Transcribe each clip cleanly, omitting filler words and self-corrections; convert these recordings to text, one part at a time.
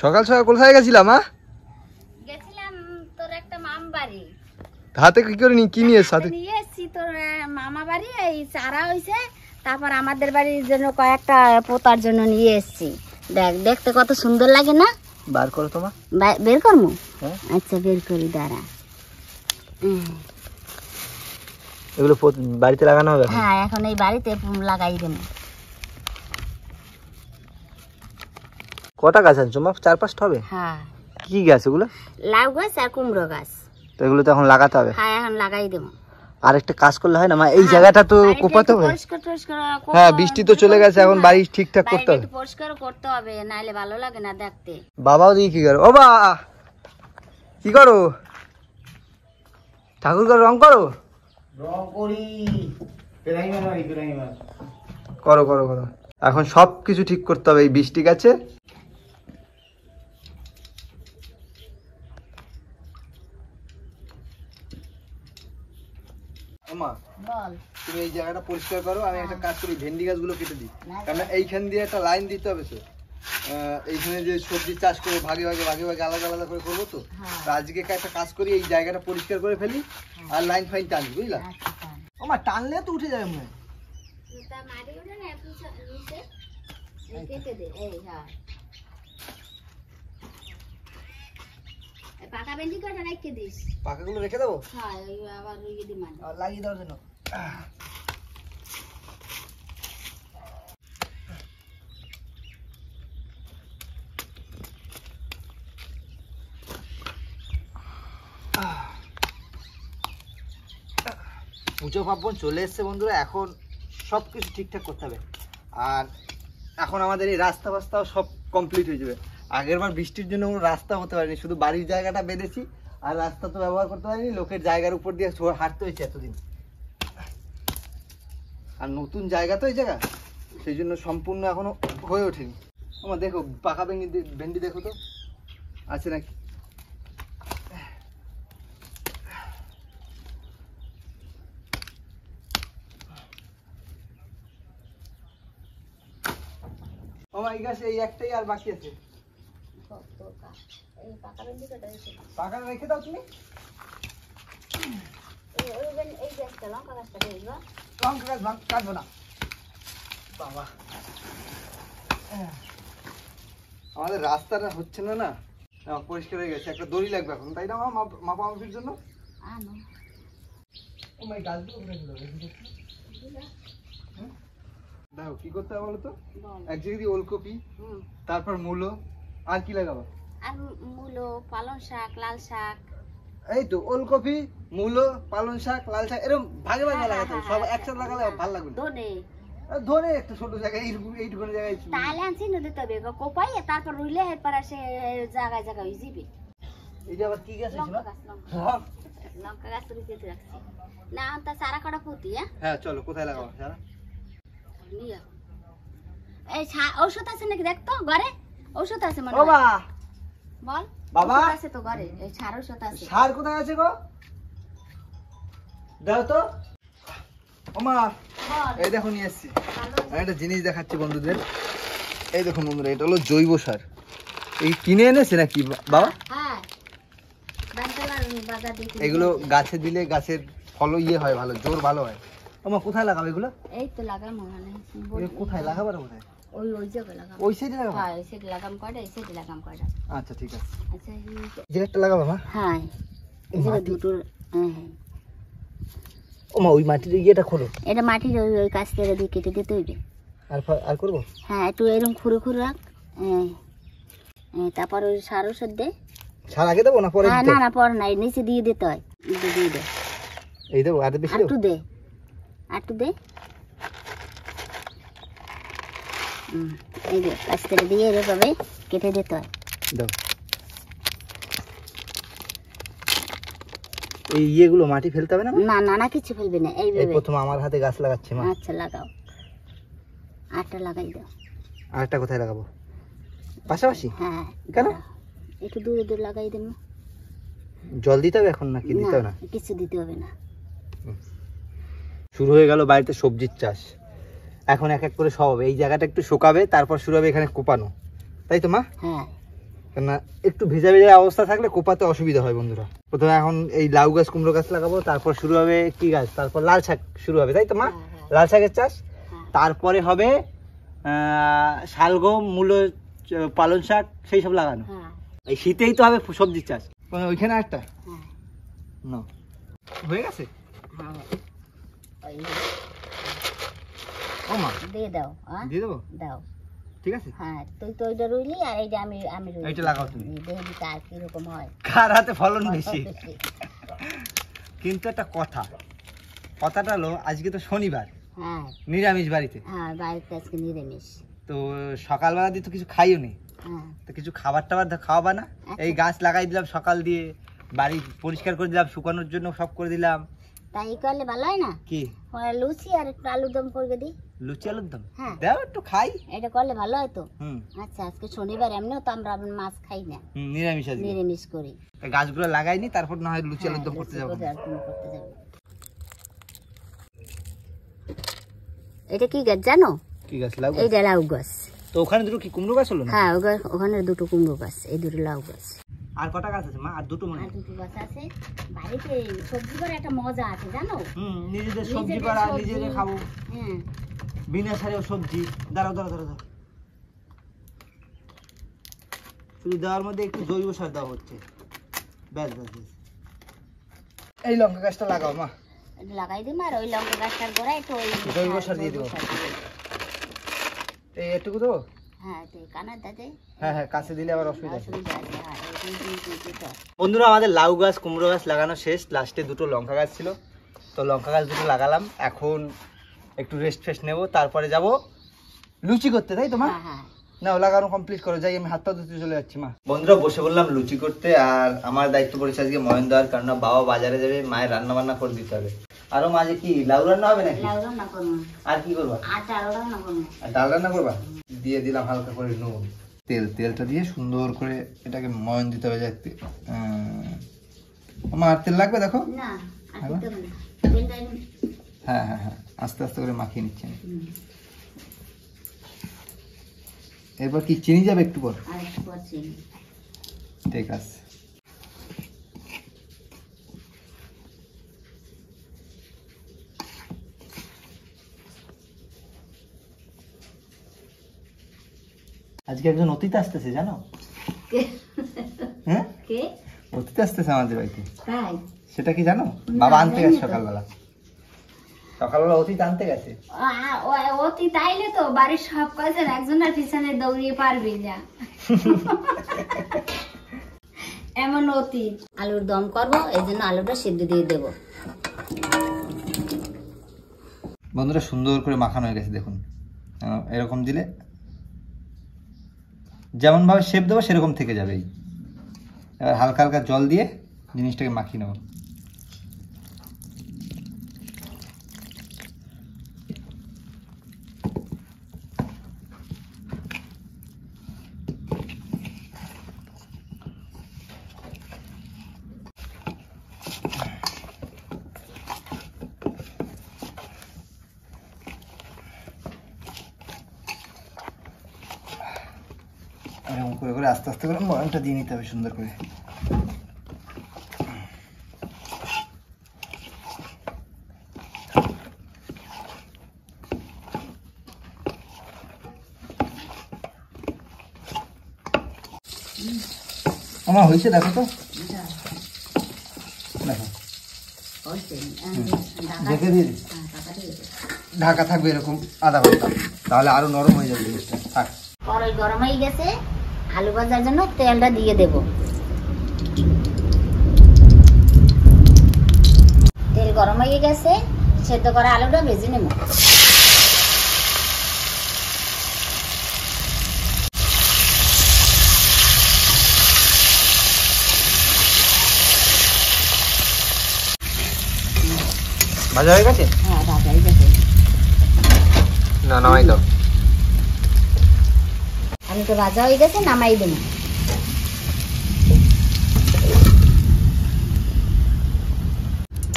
সকাল সকাল কোথায় গেছিলাম? গেছিলাম তোর একটা মামা বাড়ি। হাতে কি করে কি নিয়ে সাথে নিয়ে এসেছি তোর মামা বাড়ি, এই চারা হইছে, তারপর আমাদের বাড়ির জন্য কয়েকটা পোতার জন্য নিয়ে এসেছি। দেখ, দেখতে কত সুন্দর লাগে না? বার করো তোমার। বের করবো? আচ্ছা বের করি, দাঁড়া। এগুলো বাড়িতে লাগানো হবে? হ্যাঁ, এখন এই বাড়িতে লাগাই দেবো। কটা গাছ আনছো মা? 4-5টা হবে? হ্যাঁ। কি গাছ এগুলো? লাউ গাছ আর কুমড়ো গাছ। তো এগুলো তো এখন লাগাতে হবে? হ্যাঁ, এখন লাগাই দেবো। আর একটা কাজ করলে হয় না মা? এই জায়গাটা তো কোপাতে হবে। হ্যাঁ, বৃষ্টি তো চলে গেছে, এখন বাড়ি ঠিকঠাক করতে হবে। পরিষ্কার করতে হবে, নাইলে ভালো লাগে না দেখতে। বাবাও দিকে কি করো? ও বা, কি করো? ঠাকুর ঘর রং করো? রং করি, করো করো করো। এখন সব কিছু ঠিক করতে হবে, এই বৃষ্টি গেছে। বল। তুমি এই জায়গাটা পরিষ্কার করো, আমি একটা কাজ করি, ভেন্ডি গাছগুলো কেটে দিই। কারণ এইখান দিয়ে একটা লাইন দিতে হবে। তো এইখানে যে সবজি চাষ করে ভাগে ভাগে ভাগে ভাগে আলাদা আলাদা করে করবো। তো আজকে একটা কাজ করি, এই জায়গাটা পরিষ্কার করে ফেলি আর লাইন ফাইন টানি, বুঝলা? ওমা, টানলে তো উঠে যাবে মনে হয়। পাকা ভেন্ডি কটা রেখে দিস? পাকাগুলো রেখে দেবো? হ্যাঁ, আবার লাগিয়ে দেওয়ার জন্য। পুজো পার্বণ চলে এসছে বন্ধুরা, এখন সব কিছু ঠিকঠাক করতে হবে। আর এখন আমাদের এই রাস্তা বাস্তাও সব কমপ্লিট হয়ে যাবে। আগের বার বৃষ্টির জন্য কোনো রাস্তা হতে পারেনি, শুধু বাড়ির জায়গাটা বেঁধেছি, আর রাস্তা তো ব্যবহার করতে পারিনি। লোকের জায়গার উপর দিয়ে হাঁটতে হয়েছে এতদিন। আর নতুন জায়গা তো এই জায়গা, সেই জন্য সম্পূর্ণ এখনো হয়ে ওঠেনি। আমার দেখো পাকা ভেন্ডি দেখো তো আছে নাকি। আমার এই গাছ এই একটাই আর বাকি আছে। পাকা রেখে দাও তুমি। লঙ্কা গাছ কাটবো না বাবা। আমাদের রাস্তাটা হচ্ছে না, না পরিষ্কার হয়ে গেছে। একটা দড়ি লাগবে এখন, তাই না মাপা মাপির জন্য? ও মাই গাছগুলো দেখো কি করতে হবে বলো তো। এক জায়গায় দিয়ে ওলকপি, তারপর মূলো, আর কি লাগাবো? আর মূলো, পালং শাক, লাল শাক। এই তো ওলকপি, মূলো, পালং শাক, লাল শাক, এরকম ভাগে ভাগে লাগাতে হবে। সব একসাথে লাগালে ভালো লাগবে। ধনে একটা ছোট জায়গায়, এইটুকু জায়গায় তাহলে আনছি না দিতে হবে কোপাই, তারপর রুইলে এরপর সে জায়গায় জায়গায় হয়ে যাবে। এই যে আবার কি গাছ আছে? লঙ্কা গাছ রুইতে রাখছি না, তা চারা কটা পুঁতি। হ্যাঁ চলো, কোথায় লাগাবো চারা? এই ঔষধ আছে নাকি দেখ তো, ঘরে ঔষধ আছে মনে হয়। বল বাবা, আছে তো ঘরে, এই সার ঔষধ আছে। সার কোথায় আছে গো? দাও তো। ওমা, এই দেখো নিয়ে এসেছি। আমি একটা জিনিস দেখাচ্ছি বন্ধুদের। এই দেখুন বন্ধুরা, এটা হলো জৈব সার। এই কিনে এনেছে নাকি বাবা? হ্যাঁ, এগুলো গাছে দিলে গাছের ফল হয় ভালো, জোর ভালো হয়। ওমা, কোথায় লাগাবো এগুলো? এই তো লাগাবো মানে। কোথায় লাগাবো? কোথায়? ওই জায়গায় লাগাবো। ওই সাইডে লাগাবো? হ্যাঁ, ওই সাইডে লাগাম কয়টা, এই সাইডে লাগাম কয়টা। আচ্ছা ঠিক আছে। আচ্ছা, এই জায়গাটা লাগাবো মা? হ্যাঁ, এই জায়গা দুটো। হ্যাঁ হ্যাঁ। ওমা, ওই মাটির ইয়েটা খোলো। এটা মাটির ওই কাছ থেকে দিয়ে কেটে দিতে হইবে। আর করবো? হ্যাঁ, একটু এরকম খুঁড়ে খুঁড়ে রাখ। তারপর ওই সার ওষুধ দে। সার আগে দেবো না পরে? না না, পরে না, নিচে দিয়ে দিতে হয়। দিয়ে দে। এই দেবো? আর বেশি একটু দে, একটু দে। এই যে কাছ থেকে দিয়ে এভাবে কেটে দিতে হয়। দাও। এই ইয়েগুলো মাটি ফেলতে হবে না? না না না, কিছু ফেলবি না। এই প্রথম আমার হাতে গাছ লাগাচ্ছি মা। আচ্ছা লাগাও, আটটা লাগাই দাও। আরেকটা কোথায় লাগাবো? পাশাপাশি? হ্যাঁ। কেন? একটু দূরে দূরে লাগাই দেব। জল দিতে হবে এখন নাকি দিতে হবে না? কিছু দিতে হবে না। শুরু হয়ে গেল বাড়িতে সবজির চাষ। এখন এক এক করে সব হবে। এই জায়গাটা একটু শুকাবে, তারপর শুরু হবে এখানে কোপানো, তাই তো মা? হ্যাঁ। কেননা একটু ভেজা ভেজা অবস্থা থাকলে কোপাতে অসুবিধা হয় বন্ধুরা। প্রথমে এখন এই লাউ গাছ কুমড়ো গাছ লাগাবো, তারপর শুরু হবে কি গাছ, তারপর লাল শাক শুরু হবে, তাই তো মা? লাল শাকের চাষ, তারপরে হবে শালগম, মূলো, পালং শাক, সেই সব লাগানো। এই শীতেই তো হবে সবজির চাষ। ওইখানে একটা না হয়ে গেছে। ও মা দিয়ে দাও, দিয়ে দেবো, দাও, ঠিক আছে। হ্যাঁ তুই তো ওইটা রুইলি আর এইটা আমি রুইলি, এইটা লাগাও তুমি, দেখবি কার কিরকম হয়, কার হাতে ফলন বেশি। কিন্তু একটা কথাটা হলো আজকে তো শনিবার, হ্যাঁ নিরামিষ বাড়িতে, হ্যাঁ বাড়িতে আজকে নিরামিষ। তো সকালবেলা দিয়ে তো কিছু খাইও নি, তো কিছু খাবার টাবার খাওয়াবা না? এই গাছ লাগাই দিলাম সকাল দিয়ে, বাড়ি পরিষ্কার করে দিলাম, শুকানোর জন্য সব করে দিলাম। তাই করলে ভালো হয় না? কি লুচি আর একটু আলুর দম করে দিই। লুচি আলুর দম? হ্যাঁ দাও একটু খাই। এটা করলে ভালো হয় তো। হুম আচ্ছা আজকে শনিবার, এমনিও তো আমরা মাছ খাই না, নিরামিষ আজকে, নিরামিষ করি। গাছগুলো লাগাইনি, তারপর না হয় লুচি আলুর দম করতে যাবো। এটা কি গাছ জানো? কি গাছ? লাউ গাছ। এইটা লাউ গাছ। তো ওখানে দুটো কি কুমড়ো গাছ হলো না? হ্যাঁ ওখানে দুটো কুমড়ো গাছ, এই দুটো লাউ গাছ। আর কটা গাছ আছে মা? আর দুটো মনে হয়। আর দুটো গাছ আছে। বাড়িতে সবজি করার একটা মজা আছে জানো? নিজেদের সবজি করা, নিজেদের খাবো। হ্যাঁ বিনা সারে সবজি। দাঁড়াও দাঁড়াও দাঁড়াও, শুধু দেওয়ার মধ্যে একটু জৈব সার দেওয়া হচ্ছে, ব্যাস ব্যাস ব্যাস। এই লঙ্কা গাছটা লাগাও মা। লাগাই দিই আর ওই লঙ্কা গাছটার গোড়ায় একটু ওই জৈব সার দিয়ে দেবো। এই এটুকু দেবো? হ্যাঁ তুই কানার দাদে। হ্যাঁ হ্যাঁ, কাছে দিলে আবার অসুবিধা আছে। হ্যাঁ বন্ধুরা আমাদের লাউ গাছ কুমড়ো গাছ লাগানো শেষ, লাস্টে দুটো লঙ্কা গাছ ছিল, তো লঙ্কা গাছ দুটো লাগালাম। এখন একটু রেস্ট ফেস্ট নেবো, তারপরে যাব লুচি করতে, তাই তো মা? হ্যাঁ না লাগানো কমপ্লিট করো, যাই আমি হাত পা ধুতে চলে যাচ্ছি মা। বন্ধুরা বসে বললাম লুচি করতে, আর আমার দায়িত্ব পড়েছে আজকে ময়ন দেওয়ার, কারণ বাবা বাজারে যাবে, মায়ের রান্না বান্না করে দিতে হবে। আরো মাঝে কি লাউ রান্না হবে নাকি? লাউ রান্না করবো। আর কি করবা? আর ডাল রান্না করবো। আর ডাল রান্না করবা? দিয়ে দিলাম হালকা করে নুন, তেলটা দিয়ে সুন্দর করে এটাকে ময়ন দিতে হবে। যাতে আমার আর তেল লাগবে দেখো। না আর দিতে হবে না। হ্যাঁ হ্যাঁ হ্যাঁ, আস্তে আস্তে করে মাখিয়ে নিচ্ছি আমি। এরপর কি চিনি যাবে একটু পর? আর একটু পর চিনি। ঠিক আছে। আজকে একজন অতিথি আসতেছে জানো? হ্যাঁ কে অতিথি আসতেছে আমাদের বাড়িতে? তাই? সেটা কি জানো? বাবা আনতে গেছে সকালবেলা, সকালবেলা অতিথি আনতে গেছে। অতি তাইলে তো বাড়ির সব কাজের একজনের পিছনে দৌড়িয়ে পারবি না। এমন অতি। আলুর দম করবো, এই জন্য আলুটা সিদ্ধ দিয়ে দেবো। বন্ধুরা সুন্দর করে মাখানো হয়ে গেছে দেখুন, এরকম দিলে যেমন ভাবে শেপ দেবো সেরকম থেকে যাবে। এবার হালকা হালকা জল দিয়ে জিনিসটাকে মাখিয়ে নেব। এরকম করে করে আস্তে আস্তে করে ময়নটা দিয়ে নিতে হবে সুন্দর করে। আমার হয়েছে দেখো তো, দেখো দেখে দিয়ে ঢাকা থাকবে এরকম আধা ঘন্টা, তাহলে আরো নরম হয়ে যাবে জিনিসটা। থাক, কড়াই গরম হয়ে গেছে, আলু ভাজার জন্য তেলটা দিয়ে দেব। তেল গরম হয়ে গেছে, সেদ্ধ করা আলুটা ভেজে নেব। ভাজা হয়ে গেছে? হ্যাঁ ভাজা হয়ে গেছে। না নামাই দাও। আলুটা ভাজা হয়ে গেছে, নামাই দেব।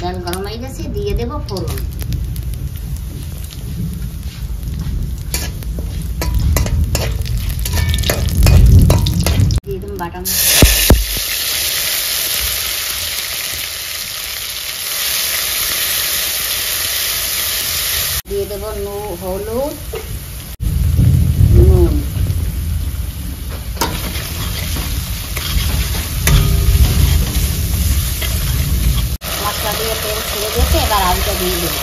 তেল গরম হয়ে গেছে, দিয়ে দেব ফোড়ন। দিয়ে দেব বাটা দিয়ে দেবো হলুদ, নুন, মশলা দিয়ে তেল ছেড়ে দিয়েছে। এবার আলুটা দিয়ে দেবো।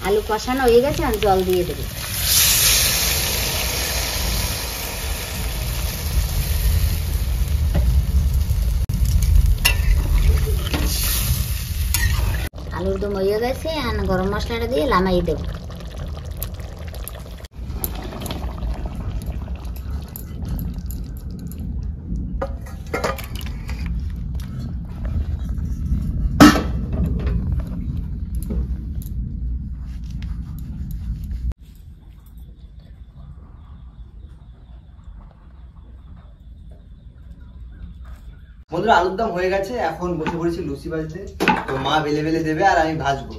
আলু কষানো হয়ে গেছে, আমি জল দিয়ে দেবো। আলুর দম হয়ে গেছে, আর গরম মশলাটা দিয়ে নামাই দেবো। বন্ধুরা আলুর দম হয়ে গেছে, এখন বসে পড়েছি লুচি ভাজতে। তো মা বেলে বেলে দেবে আর আমি ভাজবো,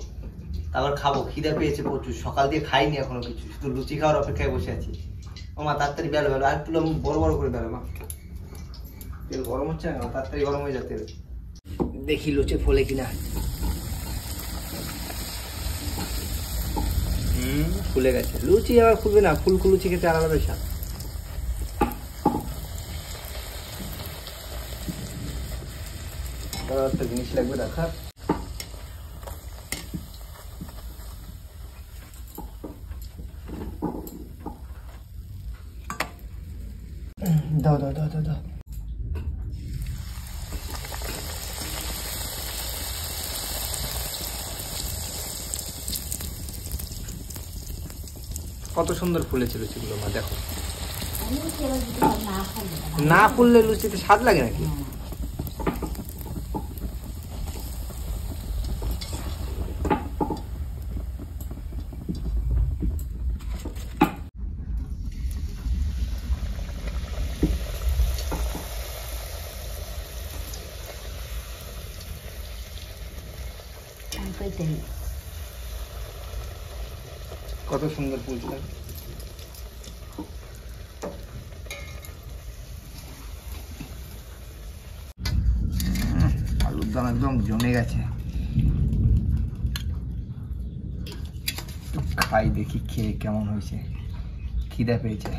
তারপর খাবো। খিদে পেয়েছে প্রচুর, সকাল দিয়ে খাইনি এখনো কিছু, শুধু লুচি খাওয়ার অপেক্ষায় বসে আছি। ও মা তাড়াতাড়ি বেলো বেলো, আর একটু বড় বড় করে বেলো মা। তেল গরম হচ্ছে না, তাড়াতাড়ি গরম হয়ে যাচ্ছে। দেখি লুচি ফোলে কিনা। ফুলে গেছে। লুচি আবার ফুলবে না, ফুলকো লুচি খেতে আলাদা স্বাদ। একটা জিনিস লাগবে রাখার। দাও দাও দাও দাও দাও। কত সুন্দর ফুলেছে লুচিগুলো মা, দেখো। না ফুললে লুচিতে স্বাদ লাগে নাকি? কত সুন্দর ফুলটা। আলুর দম একদম জমে গেছে। খাই দেখি খেয়ে কেমন হয়েছে, খিদে পেয়েছে।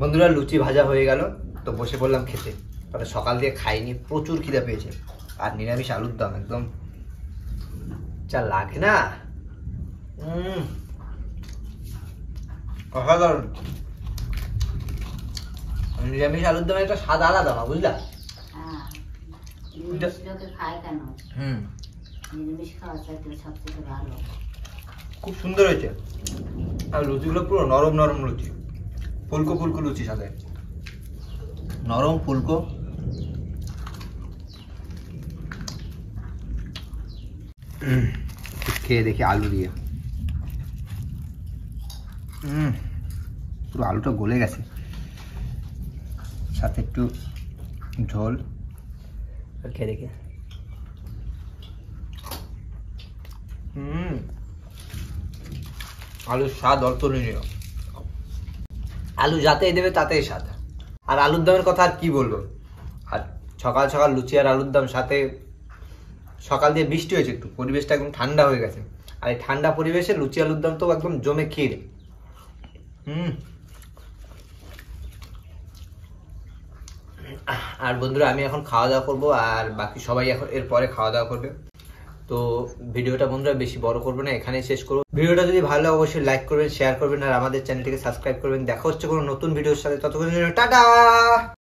বন্ধুরা লুচি ভাজা হয়ে গেল, তো বসে পড়লাম খেতে। তাহলে সকাল দিয়ে খাইনি, প্রচুর খিদা পেয়েছে। আর নিরামিষ আলুর দম একদম যা লাগে না, অসাধারণ। নিরামিষ আলুর দম একটা স্বাদ আলাদা না, বুঝলা? খুব সুন্দর হয়েছে। আর লুচিগুলো পুরো নরম নরম লুচি, ফুলকো ফুলকো লুচি, সাথে নরম ফুলকো। খেয়ে দেখি আলু দিয়ে। পুরো আলুটা গলে গেছে, সাথে একটু ঝোল। খেয়ে দেখি। আলুর স্বাদ অতুলনীয়। আলু যাতেই দেবে তাতেই স্বাদ। আর আলুর দমের কথা আর কি বলবো। আর সকাল সকাল লুচি আর আলুর দম, সাথে সকাল দিয়ে বৃষ্টি হয়েছে, একটু পরিবেশটা একদম ঠান্ডা হয়ে গেছে। আর এই ঠান্ডা পরিবেশে লুচি আলুর দম তো একদম জমে ক্ষীর। আর বন্ধুরা আমি এখন খাওয়া দাওয়া করবো, আর বাকি সবাই এখন এরপরে খাওয়া দাওয়া করবে। তো ভিডিওটা বন্ধুরা বেশি বড় করবো না, এখানেই শেষ করবো। ভিডিওটা যদি ভালো লাগে অবশ্যই লাইক করবেন, শেয়ার করবেন, আর আমাদের চ্যানেলটিকে সাবস্ক্রাইব করবেন। দেখা হচ্ছে কোনো নতুন ভিডিওর সাথে, ততক্ষণ টাটা।